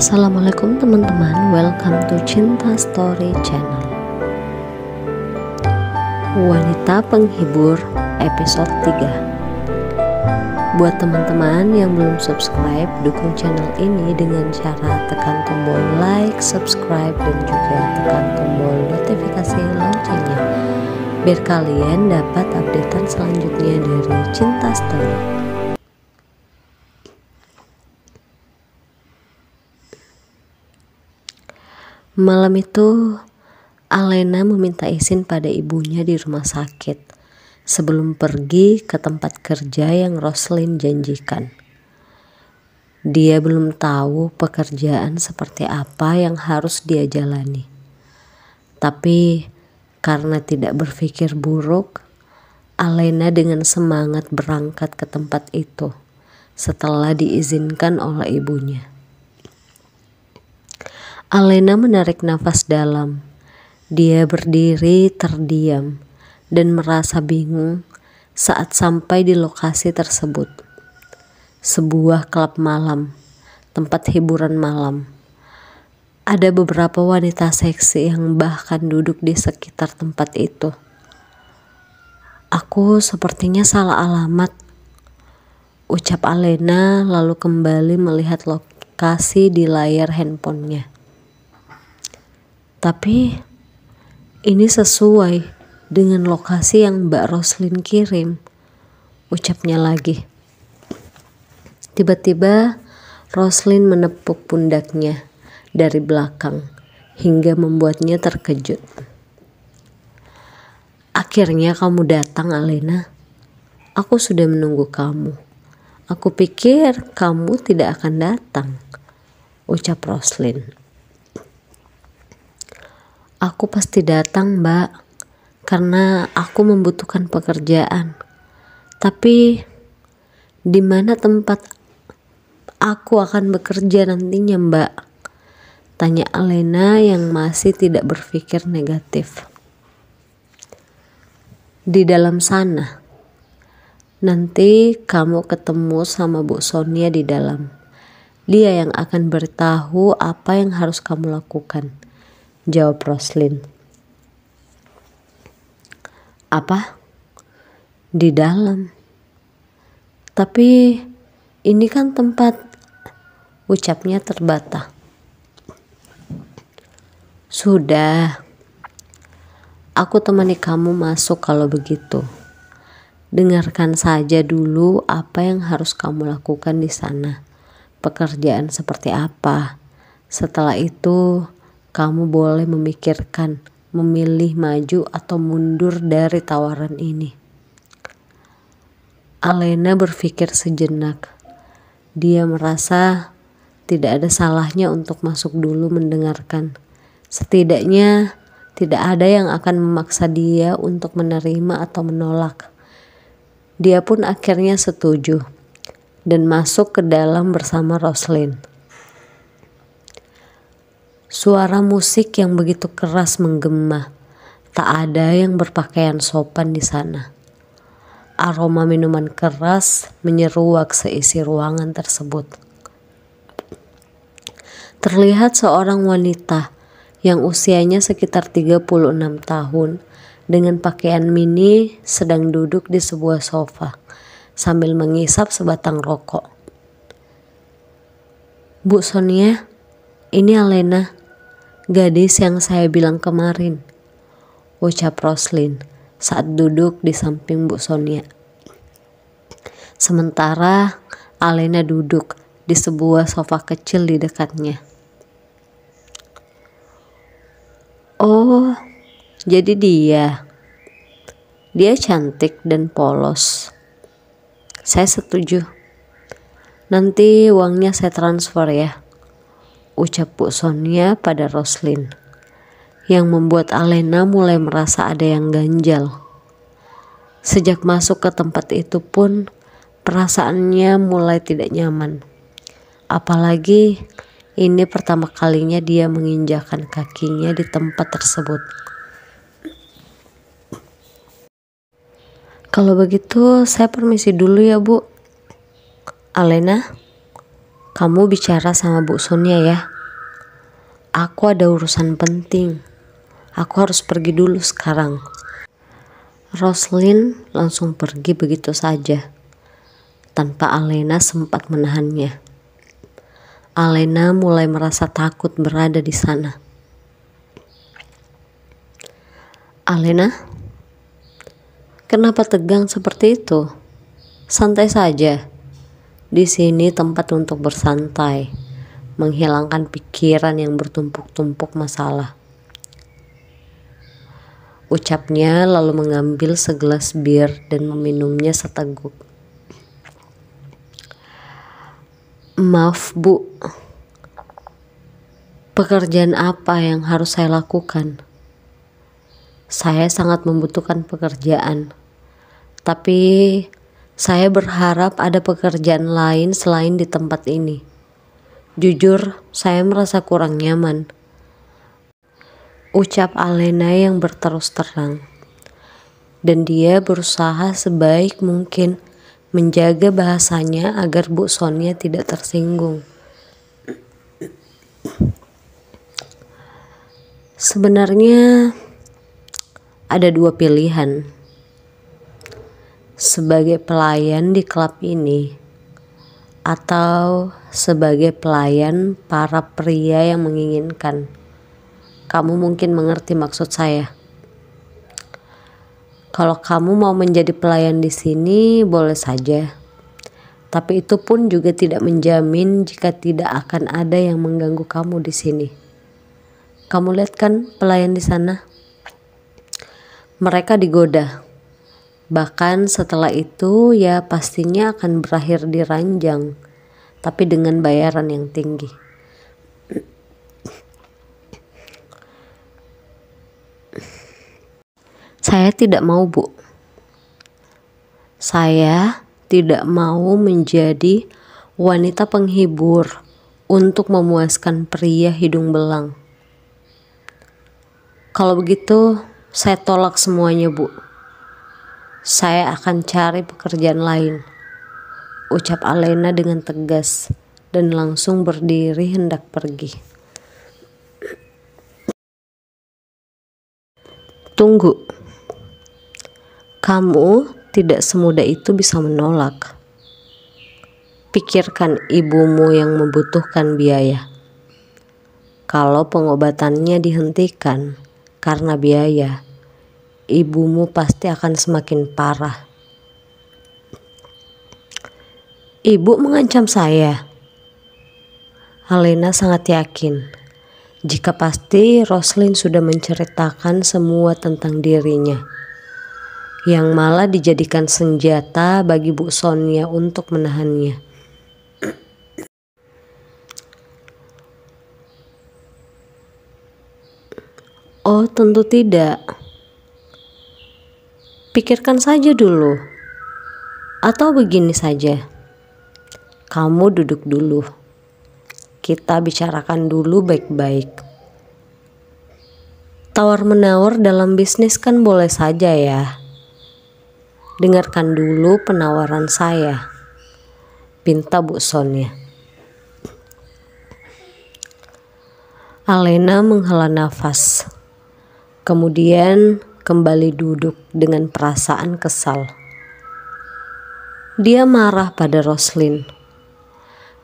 Assalamualaikum teman-teman, welcome to Cinta Story Channel. Wanita Penghibur episode 3. Buat teman-teman yang belum subscribe, dukung channel ini dengan cara tekan tombol like, subscribe, dan juga tekan tombol notifikasi loncengnya biar kalian dapat updatean selanjutnya dari Cinta Story. Malam itu, Alena meminta izin pada ibunya di rumah sakit sebelum pergi ke tempat kerja yang Roslyn janjikan. Dia belum tahu pekerjaan seperti apa yang harus dia jalani. Tapi karena tidak berpikir buruk, Alena dengan semangat berangkat ke tempat itu setelah diizinkan oleh ibunya. Alena menarik nafas dalam. Dia berdiri terdiam dan merasa bingung saat sampai di lokasi tersebut. Sebuah klub malam, tempat hiburan malam. Ada beberapa wanita seksi yang bahkan duduk di sekitar tempat itu. Aku sepertinya salah alamat, ucap Alena lalu kembali melihat lokasi di layar handphonenya. Tapi ini sesuai dengan lokasi yang Mbak Roslyn kirim, ucapnya lagi. Tiba-tiba Roslyn menepuk pundaknya dari belakang hingga membuatnya terkejut. Akhirnya kamu datang, Alena. Aku sudah menunggu kamu. Aku pikir kamu tidak akan datang, ucap Roslyn. Aku pasti datang, Mbak, karena aku membutuhkan pekerjaan. Tapi di mana tempat aku akan bekerja nantinya, Mbak? Tanya Alena yang masih tidak berpikir negatif. Di dalam sana. Nanti kamu ketemu sama Bu Sonia di dalam. Dia yang akan beritahu apa yang harus kamu lakukan, jawab Roslyn. Apa? Di dalam. Tapi ini kan tempat, ucapnya terbata. Sudah. Aku temani kamu masuk kalau begitu. Dengarkan saja dulu apa yang harus kamu lakukan di sana. Pekerjaan seperti apa. Setelah itu kamu boleh memikirkan memilih maju atau mundur dari tawaran ini. Alena berpikir sejenak. Dia merasa tidak ada salahnya untuk masuk dulu mendengarkan. Setidaknya tidak ada yang akan memaksa dia untuk menerima atau menolak. Dia pun akhirnya setuju dan masuk ke dalam bersama Roslyn. Suara musik yang begitu keras menggema. Tak ada yang berpakaian sopan di sana. Aroma minuman keras menyeruak seisi ruangan tersebut. Terlihat seorang wanita yang usianya sekitar 36 tahun dengan pakaian mini sedang duduk di sebuah sofa sambil mengisap sebatang rokok. Bu Sonia, ini Alena. Gadis yang saya bilang kemarin, ucap Roslyn saat duduk di samping Bu Sonia. Sementara Alena duduk di sebuah sofa kecil di dekatnya. Oh, jadi dia. Dia cantik dan polos. Saya setuju. Nanti uangnya saya transfer ya, ucap Bu Sonia pada Roslyn, yang membuat Alena mulai merasa ada yang ganjal. Sejak masuk ke tempat itu pun perasaannya mulai tidak nyaman. Apalagi ini pertama kalinya dia menginjakkan kakinya di tempat tersebut. Kalau begitu saya permisi dulu ya, Bu. Alena, Kamu bicara sama Bu Sonia ya. Aku ada urusan penting. Aku harus pergi dulu sekarang. Roslyn langsung pergi begitu saja, tanpa Alena sempat menahannya. Alena mulai merasa takut berada di sana. Alena, kenapa tegang seperti itu? Santai saja. Di sini tempat untuk bersantai, menghilangkan pikiran yang bertumpuk-tumpuk masalah. Ucapnya lalu mengambil segelas bir dan meminumnya seteguk. Maaf Bu, pekerjaan apa yang harus saya lakukan? Saya sangat membutuhkan pekerjaan, tapi saya berharap ada pekerjaan lain selain di tempat ini. Jujur, saya merasa kurang nyaman. Ucap Alena yang berterus terang. Dan dia berusaha sebaik mungkin menjaga bahasanya agar Bu Sonia tidak tersinggung. Sebenarnya ada dua pilihan. Sebagai pelayan di klub ini, atau sebagai pelayan para pria yang menginginkan. Kamu mungkin mengerti maksud saya. Kalau kamu mau menjadi pelayan di sini, boleh saja. Tapi itu pun juga tidak menjamin jika tidak akan ada yang mengganggu kamu di sini. Kamu lihat kan pelayan di sana? Mereka digoda. Bahkan setelah itu ya pastinya akan berakhir di ranjang, tapi dengan bayaran yang tinggi. Saya tidak mau, Bu. Saya tidak mau menjadi wanita penghibur untuk memuaskan pria hidung belang. Kalau begitu, saya tolak semuanya, Bu. Saya akan cari pekerjaan lain, ucap Alena dengan tegas dan langsung berdiri hendak pergi. Tunggu, kamu tidak semudah itu bisa menolak. Pikirkan ibumu yang membutuhkan biaya. Kalau pengobatannya dihentikan karena biaya, ibumu pasti akan semakin parah. Ibu mengancam saya. Alena sangat yakin jika pasti Roslyn sudah menceritakan semua tentang dirinya, yang malah dijadikan senjata bagi Bu Sonia untuk menahannya. Oh, tentu tidak. Pikirkan saja dulu. Atau begini saja. Kamu duduk dulu. Kita bicarakan dulu baik-baik. Tawar-menawar dalam bisnis kan boleh saja ya. Dengarkan dulu penawaran saya, pinta Bu Sonia. Alena menghela nafas. Kemudian kembali duduk dengan perasaan kesal. Dia marah pada Roslyn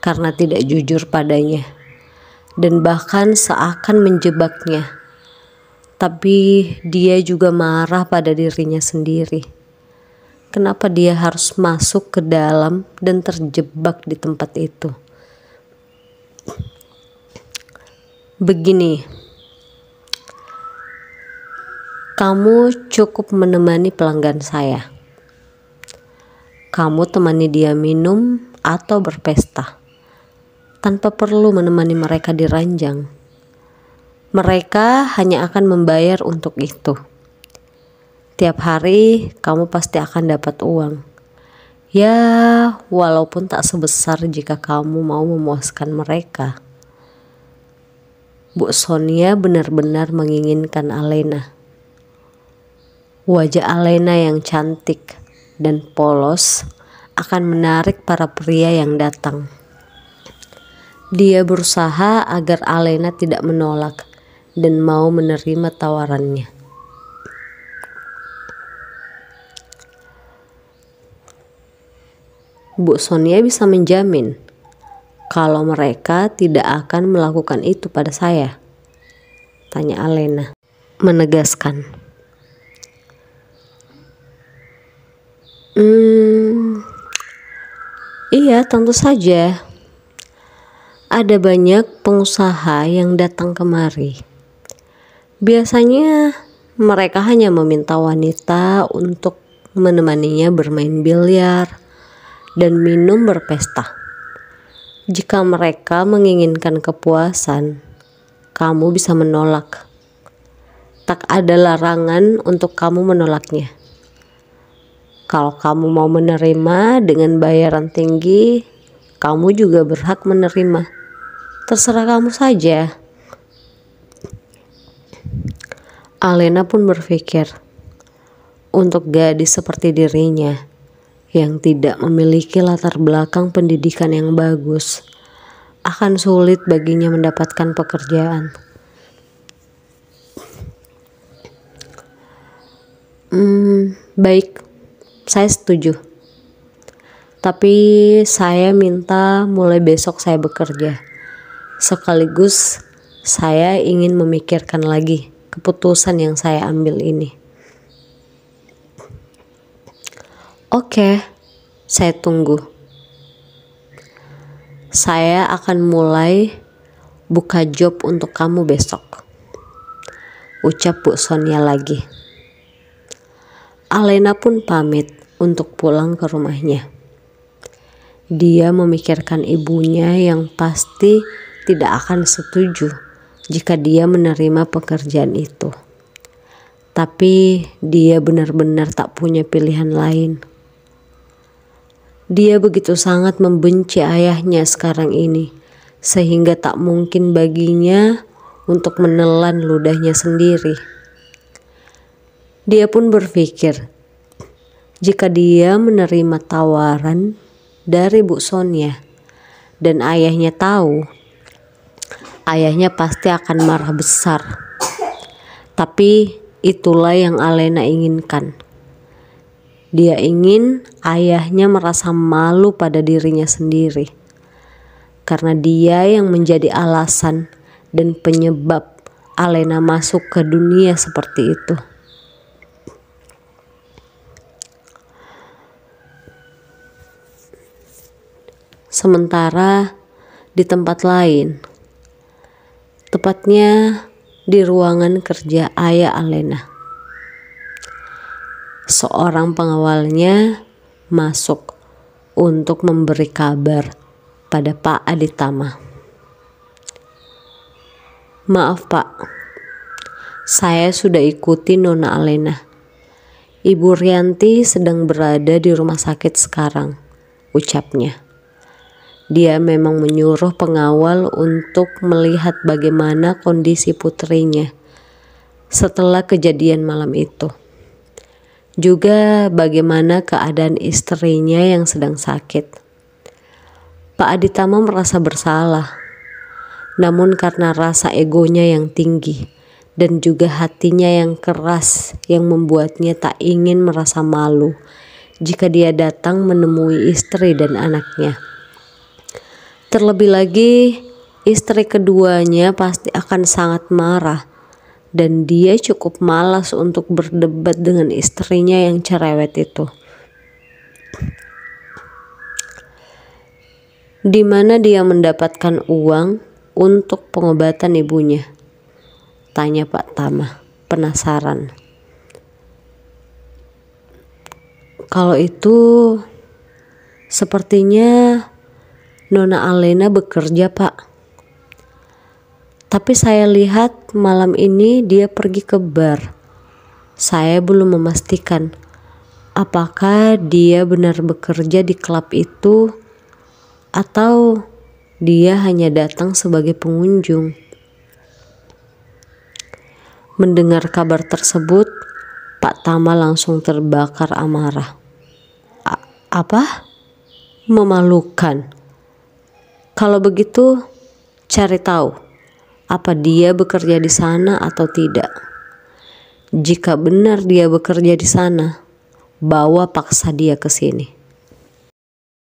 karena tidak jujur padanya dan bahkan seakan menjebaknya. Tapi dia juga marah pada dirinya sendiri. Kenapa dia harus masuk ke dalam dan terjebak di tempat itu? Begini, kamu cukup menemani pelanggan saya. Kamu temani dia minum atau berpesta, tanpa perlu menemani mereka di ranjang. Mereka hanya akan membayar untuk itu. Tiap hari kamu pasti akan dapat uang. Ya, walaupun tak sebesar jika kamu mau memuaskan mereka. Bu Sonia benar-benar menginginkan Alena. Wajah Alena yang cantik dan polos akan menarik para pria yang datang. Dia berusaha agar Alena tidak menolak dan mau menerima tawarannya. Bu Sonia bisa menjamin kalau mereka tidak akan melakukan itu pada saya, tanya Alena, menegaskan. Iya, tentu saja. Ada banyak pengusaha yang datang kemari. Biasanya mereka hanya meminta wanita untuk menemaninya bermain biliar dan minum berpesta. Jika mereka menginginkan kepuasan, kamu bisa menolak. Tak ada larangan untuk kamu menolaknya. Kalau kamu mau menerima dengan bayaran tinggi, kamu juga berhak menerima. Terserah kamu saja. Alena pun berpikir, untuk gadis seperti dirinya yang tidak memiliki latar belakang pendidikan yang bagus, akan sulit baginya mendapatkan pekerjaan. Baik, saya setuju. Tapi saya minta mulai besok saya bekerja. Sekaligus saya ingin memikirkan lagi keputusan yang saya ambil ini. Oke, saya tunggu. Saya akan mulai buka job untuk kamu besok, ucap Bu Sonia lagi. Alena pun pamit untuk pulang ke rumahnya. Dia memikirkan ibunya yang pasti tidak akan setuju jika dia menerima pekerjaan itu. Tapi dia benar-benar tak punya pilihan lain. Dia begitu sangat membenci ayahnya sekarang ini, sehingga tak mungkin baginya untuk menelan ludahnya sendiri. Dia pun berpikir, jika dia menerima tawaran dari Bu Sonia dan ayahnya tahu, ayahnya pasti akan marah besar. Tapi itulah yang Alena inginkan. Dia ingin ayahnya merasa malu pada dirinya sendiri, karena dia yang menjadi alasan dan penyebab Alena masuk ke dunia seperti itu. Sementara di tempat lain, tepatnya di ruangan kerja ayah Alena, seorang pengawalnya masuk untuk memberi kabar pada Pak Aditama. Maaf Pak, saya sudah ikuti Nona Alena. Ibu Rianti sedang berada di rumah sakit sekarang, ucapnya. Dia memang menyuruh pengawal untuk melihat bagaimana kondisi putrinya setelah kejadian malam itu. Juga bagaimana keadaan istrinya yang sedang sakit. Pak Aditama merasa bersalah, namun karena rasa egonya yang tinggi dan juga hatinya yang keras yang membuatnya tak ingin merasa malu jika dia datang menemui istri dan anaknya. Terlebih lagi, istri keduanya pasti akan sangat marah dan dia cukup malas untuk berdebat dengan istrinya yang cerewet itu. Di mana dia mendapatkan uang untuk pengobatan ibunya? Tanya Pak Tama, penasaran. Kalau itu sepertinya Nona Alena bekerja, Pak. Tapi saya lihat malam ini dia pergi ke bar. Saya belum memastikan apakah dia benar bekerja di klub itu atau dia hanya datang sebagai pengunjung. Mendengar kabar tersebut, Pak Tama langsung terbakar amarah. Apa? Memalukan. Kalau begitu, Cari tahu apa dia bekerja di sana atau tidak. Jika benar dia bekerja di sana, bawa paksa dia ke sini.